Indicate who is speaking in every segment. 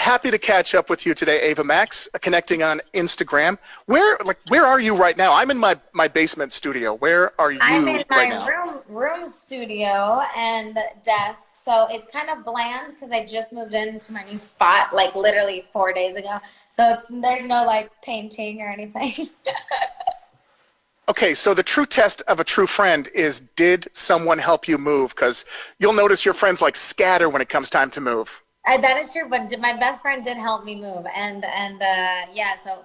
Speaker 1: happy to catch up with you today, Ava Max, connecting on Instagram. Where are you right now? I'm in my basement studio. Where are you
Speaker 2: I'm in
Speaker 1: right
Speaker 2: my
Speaker 1: now?
Speaker 2: room studio and desk. So it's kind of bland because I just moved into my new spot like literally 4 days ago. So there's no like painting or anything.
Speaker 1: Okay, so the true test of a true friend is, did someone help you move? Because you'll notice your friends like scatter when it comes time to move.
Speaker 2: That is true, but my best friend did help me move, and yeah. So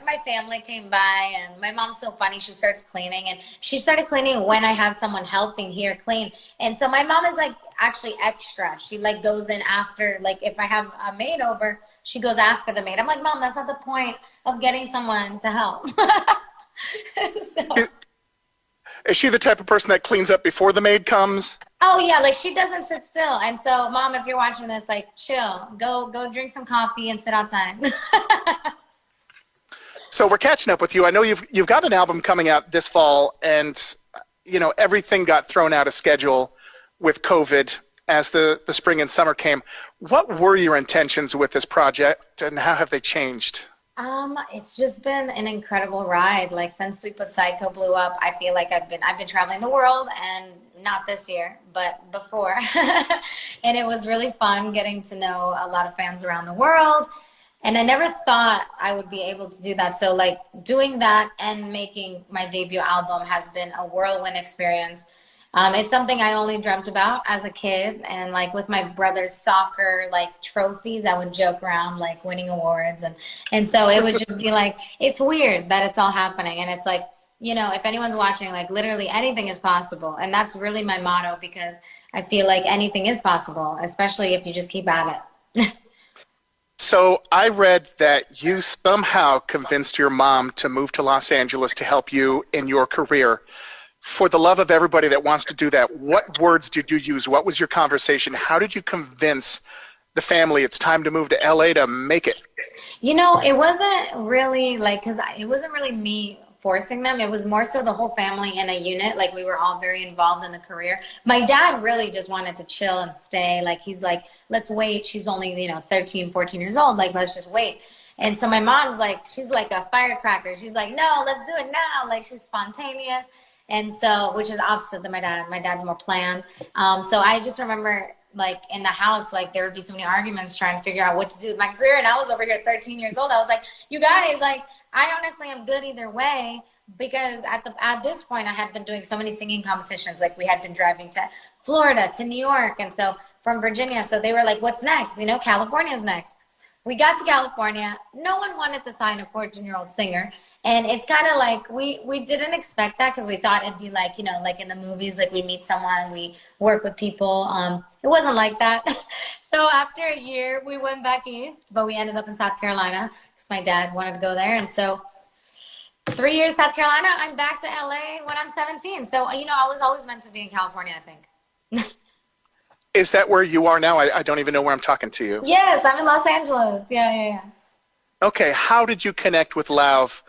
Speaker 2: my family came by, and my mom's so funny. She starts cleaning, and she started cleaning when I had someone helping here clean. And so my mom is like actually extra. She like goes in after, like if I have a maid over, she goes after the maid. I'm like, Mom, that's not the point of getting someone to help. So.
Speaker 1: Is she the type of person that cleans up before the maid comes?
Speaker 2: Oh yeah, like she doesn't sit still. And so, Mom, if you're watching this, like chill, go drink some coffee and sit outside.
Speaker 1: So we're catching up with you. I know you've got an album coming out this fall, and you know everything got thrown out of schedule with COVID as the spring and summer came. What were your intentions with this project, and how have they changed?
Speaker 2: It's just been an incredible ride. Like since We Put Psycho blew up, I feel like I've been traveling the world, and not this year, but before. And it was really fun getting to know a lot of fans around the world. And I never thought I would be able to do that. So like doing that and making my debut album has been a whirlwind experience. It's something I only dreamt about as a kid, and like with my brother's soccer like trophies, I would joke around like winning awards, and so it would just be like, it's weird that it's all happening, and it's like, you know, if anyone's watching, like literally anything is possible, and that's really my motto, because I feel like anything is possible, especially if you just keep at it.
Speaker 1: So I read that you somehow convinced your mom to move to Los Angeles to help you in your career. For the love of everybody that wants to do that, what words did you use? What was your conversation? How did you convince the family it's time to move to LA to make it?
Speaker 2: You know, it wasn't really like, because it wasn't really me forcing them. It was more so the whole family in a unit. Like we were all very involved in the career. My dad really just wanted to chill and stay. Like he's like, let's wait. She's only, you know, 13, 14 years old. Like, let's just wait. And so my mom's like, she's like a firecracker. She's like, no, let's do it now. Like she's spontaneous. And so, which is opposite than my dad. My dad's more planned. So I just remember, like, in the house, like, there would be so many arguments trying to figure out what to do with my career. And I was over here 13 years old. I was like, you guys, like, I honestly am good either way, because at this point, I had been doing so many singing competitions. Like, we had been driving to Florida, to New York, and so from Virginia. So they were like, what's next? You know, California's next. We got to California. No one wanted to sign a 14-year-old singer. And it's kind of like we didn't expect that, because we thought it'd be like, you know, like in the movies, like we meet someone, we work with people. It wasn't like that. So after a year, we went back east, but we ended up in South Carolina because my dad wanted to go there. And so 3 years South Carolina, I'm back to LA when I'm 17. So, you know, I was always meant to be in California, I think.
Speaker 1: Is that where you are now? I don't even know where I'm talking to you.
Speaker 2: Yes, I'm in Los Angeles. Yeah.
Speaker 1: Okay, how did you connect with Lauv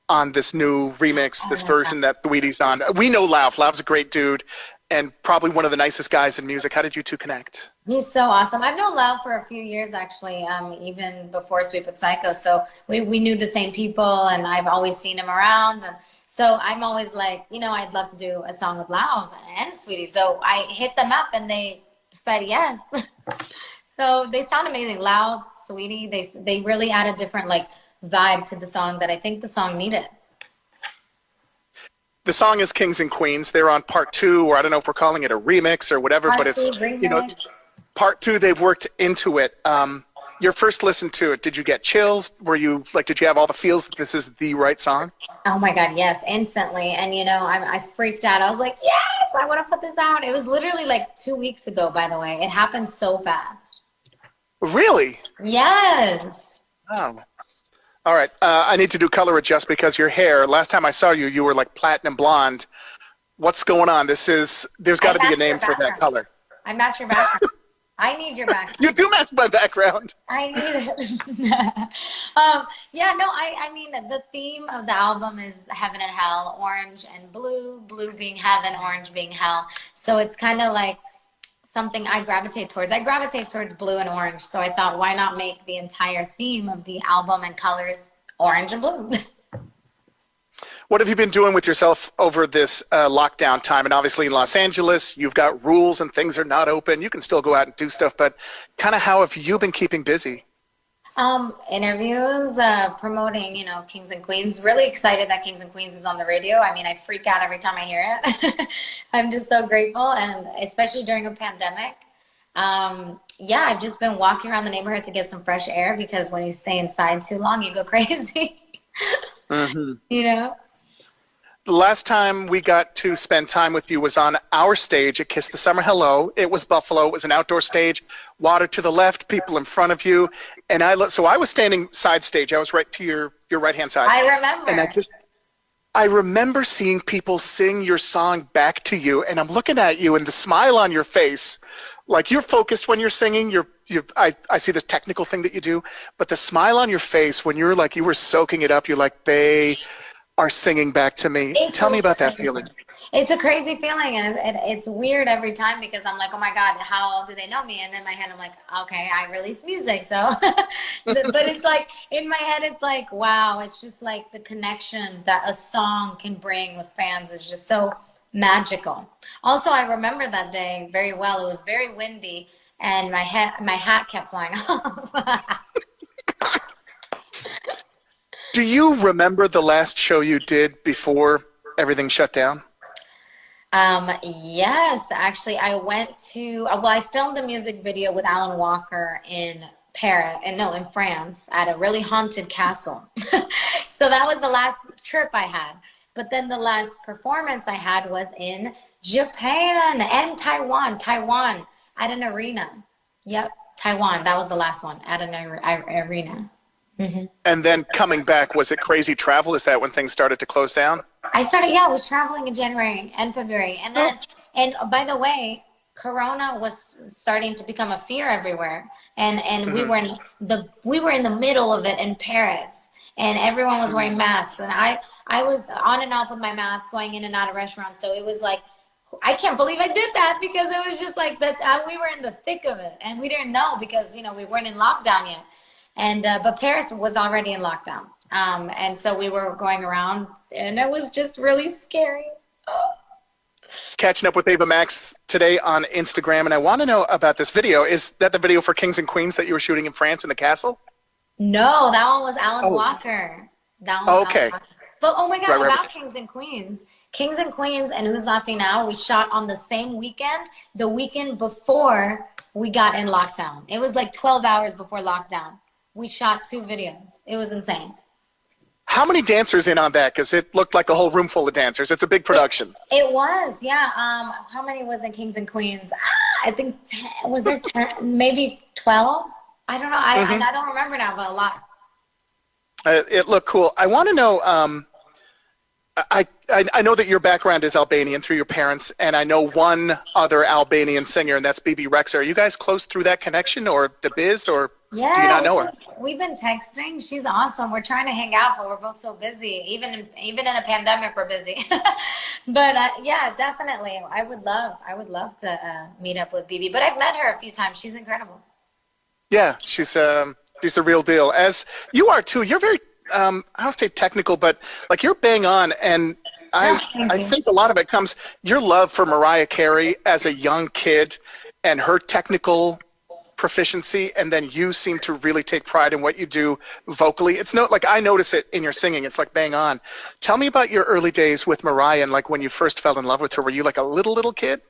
Speaker 1: on this new remix, this version that Sweetie's on? We know Lauv. Lauv's a great dude and probably one of the nicest guys in music. How did you two connect?
Speaker 2: He's so awesome. I've known Lauv for a few years, actually, even before Sweet But Psycho. So we knew the same people, and I've always seen him around. And so I'm always like, you know, I'd love to do a song with Lauv and Sweetie. So I hit them up, and they said yes. So they sound amazing. Lauv, Sweetie, they really add a different, like, vibe to the song that I think the song needed. The
Speaker 1: song is Kings and Queens. They're on part 2, or I don't know if we're calling it a remix or whatever, but it's, you know, part 2, they've worked into it. Your first listen to it, did you get chills? Were you, like, did you have all the feels that this is the right song?
Speaker 2: Oh my God, yes, instantly. And, you know, I freaked out. I was like, yes, I want to put this out. It was literally like 2 weeks ago, by the way. It happened so fast.
Speaker 1: Really?
Speaker 2: Yes.
Speaker 1: Oh. All right, I need to do color adjust because your hair, last time I saw you, you were like platinum blonde. What's going on? There's got to be a name for that color.
Speaker 2: I match your background. I need your background.
Speaker 1: You do match my background.
Speaker 2: I need it. Yeah, no, I mean, the theme of the album is heaven and hell, orange and blue, blue being heaven, orange being hell. So it's kind of like something I gravitate towards. I gravitate towards blue and orange. So I thought, why not make the entire theme of the album and colors orange and blue?
Speaker 1: What have you been doing with yourself over this lockdown time? And obviously in Los Angeles, you've got rules and things are not open. You can still go out and do stuff, but kind of how have you been keeping busy?
Speaker 2: Interviews, promoting, Kings and Queens. Really excited that Kings and Queens is on the radio. I mean, I freak out every time I hear it. I'm just so grateful, and especially during a pandemic. Yeah, I've just been walking around the neighborhood to get some fresh air, because when you stay inside too long, you go crazy.
Speaker 1: Mm-hmm. The last time we got to spend time with you was on our stage at Kiss the Summer Hello. It was Buffalo. It was an outdoor stage, water to the left, people in front of you. And so I was standing side stage. I was right to your right-hand side.
Speaker 2: I remember.
Speaker 1: And I remember seeing people sing your song back to you, and I'm looking at you and the smile on your face, like you're focused when you're singing. I see this technical thing that you do, but the smile on your face when you're like, you were soaking it up, you're like, they are singing back to me. Tell me about that feeling.
Speaker 2: It's a crazy feeling, and it's weird every time, because I'm like, oh my God, how do they know me? And in my head, I'm like, okay, I release music, so. But it's like, in my head, it's like, wow, it's just like the connection that a song can bring with fans is just so magical. Also, I remember that day very well. It was very windy, and my hat kept flying off.
Speaker 1: Do you remember the last show you did before everything shut down?
Speaker 2: Yes, actually, I went to, I filmed a music video with Alan Walker in France at a really haunted castle. So that was the last trip I had. But then the last performance I had was in Japan and Taiwan at an arena. Yep, Taiwan. That was the last one at an arena. Mm-hmm.
Speaker 1: And then coming back, was it crazy travel? Is that when things started to close down?
Speaker 2: I was traveling in January and February. And then, and by the way, Corona was starting to become a fear everywhere. And mm-hmm. we were in the middle of it in Paris, and everyone was wearing masks. And I was on and off with my mask, going in and out of restaurants. So it was like, I can't believe I did that, because it was just like that. We were in the thick of it, and we didn't know, because, we weren't in lockdown yet. And but Paris was already in lockdown, and so we were going around, and it was just really scary.
Speaker 1: Catching up with Ava Max today on Instagram, and I want to know about this video. Is that the video for Kings and Queens that you were shooting in France in the castle?
Speaker 2: No, that one was Alan Walker. That one was
Speaker 1: okay.
Speaker 2: Alan Walker. But oh my God,
Speaker 1: right.
Speaker 2: about Kings and Queens and Who's Laughing Now, we shot on the same weekend, the weekend before we got in lockdown. It was like 12 hours before lockdown. We shot 2 videos. It was insane.
Speaker 1: How many dancers in on that? Because it looked like a whole room full of dancers. It's a big production.
Speaker 2: It was, yeah. How many was in Kings and Queens? I think 10. Was there 10? Maybe 12? I don't know. I don't remember now, but a lot.
Speaker 1: It looked cool. I want to know, I know that your background is Albanian through your parents, and I know one other Albanian singer, and that's Bebe Rexha. Are you guys close through that connection, or the biz, or do you not know her?
Speaker 2: We've been texting. She's awesome. We're trying to hang out, but we're both so busy. Even in a pandemic, we're busy. But yeah, definitely. I would love to meet up with Bebe. But I've met her a few times. She's incredible.
Speaker 1: Yeah, she's the real deal. As you are too. You're very I don't say technical, but like you're bang on, and I think a lot of it comes your love for Mariah Carey as a young kid and her technical proficiency, and then you seem to really take pride in what you do vocally. It's like I notice it in your singing. It's like bang on. Tell me about your early days with Mariah, and like when you first fell in love with her. Were you like a little kid?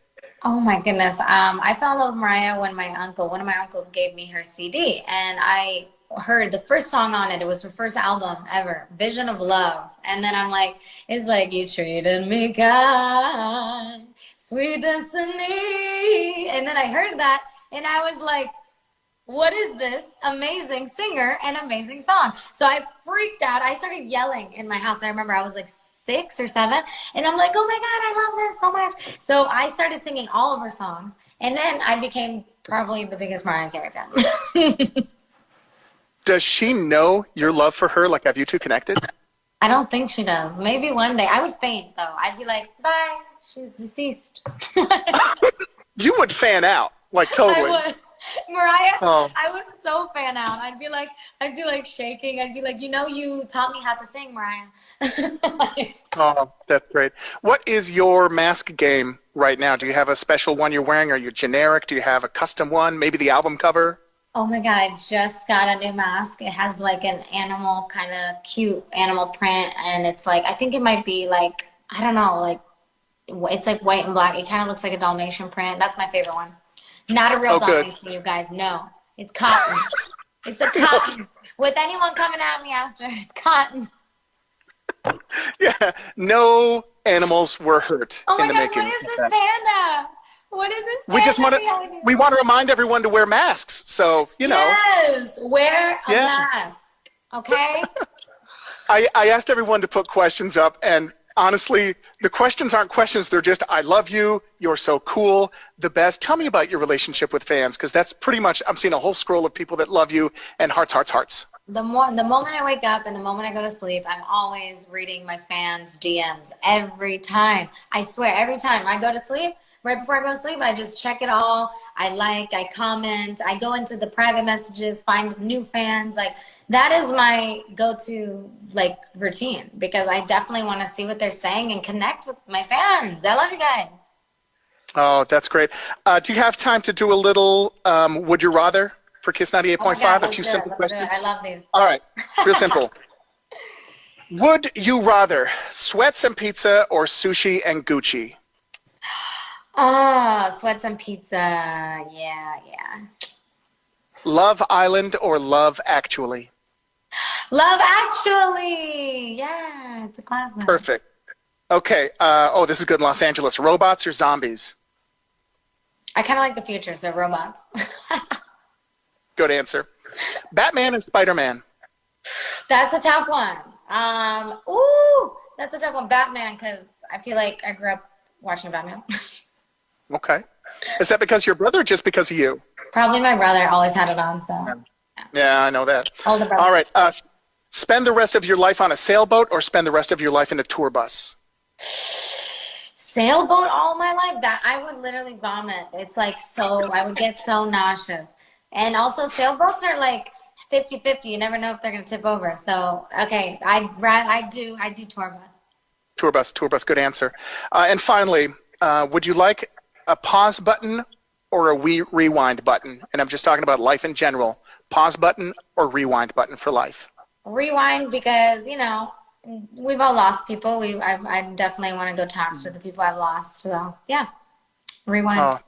Speaker 2: Oh my goodness. I fell in love with Mariah when one of my uncles gave me her CD, and I heard the first song on it. It was her first album ever, Vision of Love. And then I'm like, it's like, you treated me kind, sweet destiny. And then I heard that, and I was like, what is this amazing singer and amazing song? So I freaked out. I started yelling in my house. I remember I was like 6 or 7, and I'm like, oh my God, I love this so much. So I started singing all of her songs, and then I became probably the biggest Mariah Carey fan.
Speaker 1: Does she know your love for her? Like, have you two connected?
Speaker 2: I don't think she does. Maybe one day. I would faint, though. I'd be like, bye, she's deceased.
Speaker 1: You would fan out, like totally.
Speaker 2: I would. Mariah,
Speaker 1: Oh.
Speaker 2: I would so fan out. I'd be like shaking. I'd be like, you taught me how to sing, Mariah.
Speaker 1: Oh, that's great. What is your mask game right now? Do you have a special one you're wearing? Are you generic? Do you have a custom one? Maybe the album cover?
Speaker 2: Oh my God, I just got a new mask. It has like an animal, kind of cute animal print. And it's like, I think it might be like, I don't know, like, it's like white and black. It kind of looks like a Dalmatian print. That's my favorite one. Not a real Dalmatian, you guys. No, it's cotton. It's a cotton. With anyone coming at me after, it's cotton.
Speaker 1: Yeah, no animals were hurt
Speaker 2: Oh
Speaker 1: in
Speaker 2: my
Speaker 1: the
Speaker 2: God,
Speaker 1: making.
Speaker 2: what is this panda? What is this panda?
Speaker 1: We want to remind everyone to wear masks. So,
Speaker 2: Yes, wear a mask, okay?
Speaker 1: I asked everyone to put questions up, and honestly, the questions aren't questions. They're just, I love you. You're so cool. The best. Tell me about your relationship with fans, because that's pretty much, I'm seeing a whole scroll of people that love you and hearts, hearts, hearts.
Speaker 2: The moment I wake up and the moment I go to sleep, I'm always reading my fans' DMs every time. I swear, every time I go to sleep, right before I go to sleep, I just check it all. I comment, I go into the private messages, find new fans. Like, that is my go-to like routine, because I definitely want to see what they're saying and connect with my fans. I love you guys.
Speaker 1: Oh, that's great. Do you have time to do a little Would You Rather for Kiss 98.5? A few simple questions.
Speaker 2: I love these.
Speaker 1: All right, real simple. Would you rather sweats and pizza or sushi and Gucci?
Speaker 2: Oh, sweats and pizza. Yeah.
Speaker 1: Love Island or Love Actually?
Speaker 2: Love Actually. Yeah, it's a classic.
Speaker 1: Perfect. Okay. This is good in Los Angeles. Robots or zombies?
Speaker 2: I kind of like the future, so robots.
Speaker 1: Good answer. Batman and Spider-Man?
Speaker 2: That's a tough one. That's a tough one. Batman, because I feel like I grew up watching Batman.
Speaker 1: Okay. Is that because your brother or just because of you?
Speaker 2: Probably my brother always had it on, so.
Speaker 1: Yeah, I know that.
Speaker 2: Older brother.
Speaker 1: All right. Spend the rest of your life on a sailboat or spend the rest of your life in a tour bus?
Speaker 2: Sailboat all my life? That I would literally vomit. It's like I would get so nauseous. And also sailboats are like 50-50. You never know if they're going to tip over. So, okay, I do tour bus.
Speaker 1: Tour bus. Good answer. And finally, would you like a pause button or a rewind button? And I'm just talking about life in general. Pause button or rewind button for life?
Speaker 2: Rewind, because, we've all lost people. I definitely want to go talk to the people I've lost. So, yeah, rewind.
Speaker 1: Oh,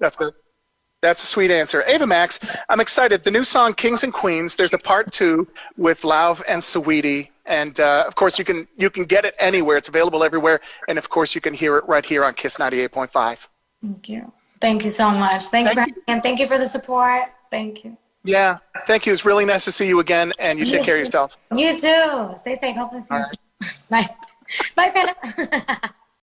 Speaker 1: that's a sweet answer. Ava Max, I'm excited. The new song, Kings and Queens, there's the part 2 with Lauv and Saweetie. And, of course, you can get it anywhere. It's available everywhere. And, of course, you can hear it right here on Kiss 98.5.
Speaker 2: Thank you. Thank you so much. Thank you. And thank you for the support. Thank you.
Speaker 1: Yeah. Thank you. It's really nice to see you again. And you take care of yourself.
Speaker 2: You too. Stay safe. Hopefully see you soon. Bye. Bye, Panda.